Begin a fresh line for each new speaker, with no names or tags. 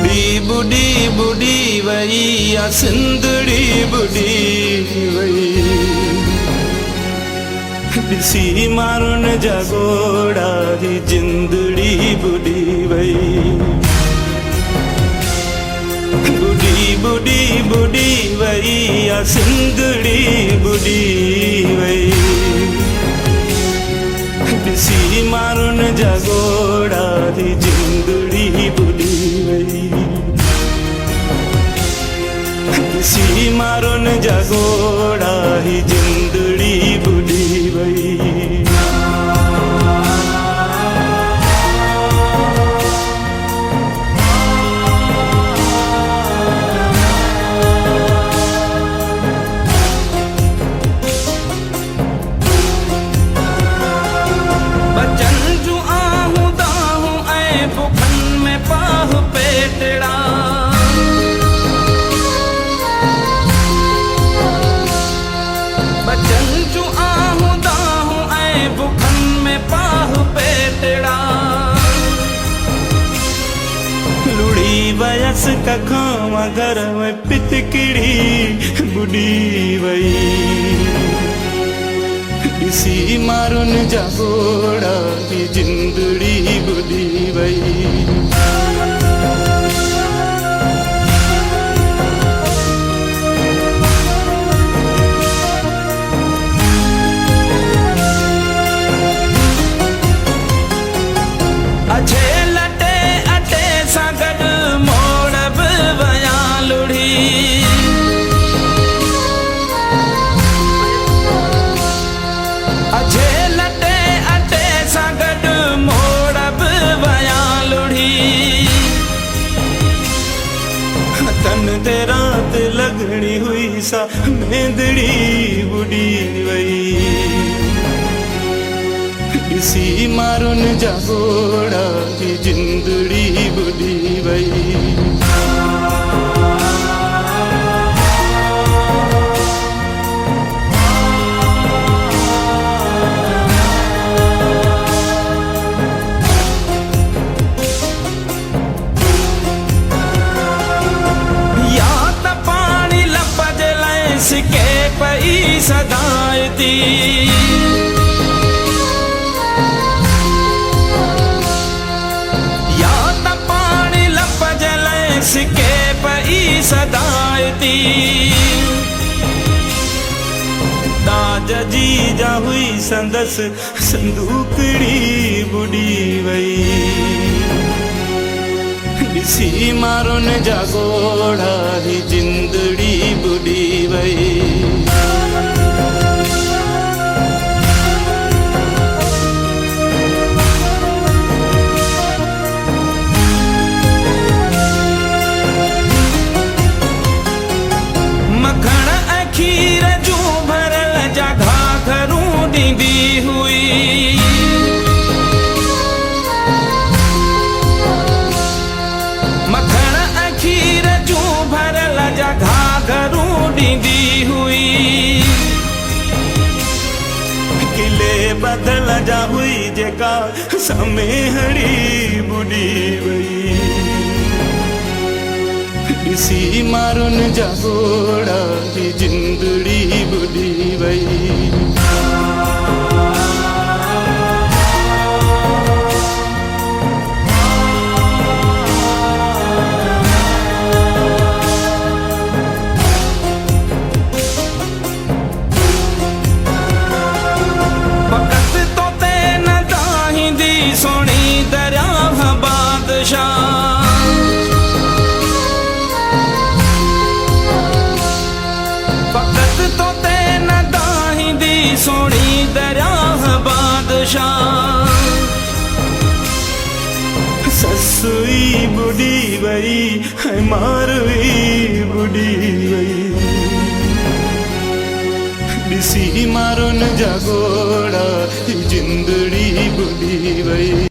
बुढ़ी बुढ़ी बुढ़ी वही या सिंदड़ी बुढ़ी वही ॾिसी माण्हुनि जा घोड़ा ही जिंदड़ी बुढ़ी वही बुढ़ी बुढ़ी बुढ़ी वही या सिंदड़ी बुढ़ी वही ॾिसी माण्हुनि जा घोड़ा ही जिंदड़ी बुढ़ी वही ॾिसी माण्हुनि जा घोड़ा ही जिंदड़ी बुढ़ी वही वयस कखां घर में पितकिड़ी बुढ़ी वही ॾिसी माण्हुनि जा घोड़ा ही जिंदड़ी बुढ़ी वही ते रात लगनी हुई सा मेंदड़ी बुढ़ी वही ॾिसी माण्हुनि जा घोड़ा ही जिंदड़ी बुढ़ी वही सिके पई सदायती या त पानी लप जले सिके पई सदायती ताज जी जा हुई संदस संदूकड़ी बुढ़ी वही ॾिसी माण्हुनि जा घोड़ा ही जिंदड़ी बुढ़ी वही मखण ऐं खीर जूं भरल जा घाघरूं ॾींदी हुई घाघरूं ॾींदी हुई किले बदल जा हुई जेका समेहड़ी बुढ़ी वही ॾिसी माण्हुनि जा घोड़ा ही जिंदड़ी बुढ़ी वही सोनी दरिया बादशाह फकत तो ते न दाहिंदी सोनी दरिया बादशाह ससुई बुढ़ी वही है मारवी बुढ़ी वही ॾिसी माण्हुनि जा घोड़ा जिंदड़ी बुढ़ी वही।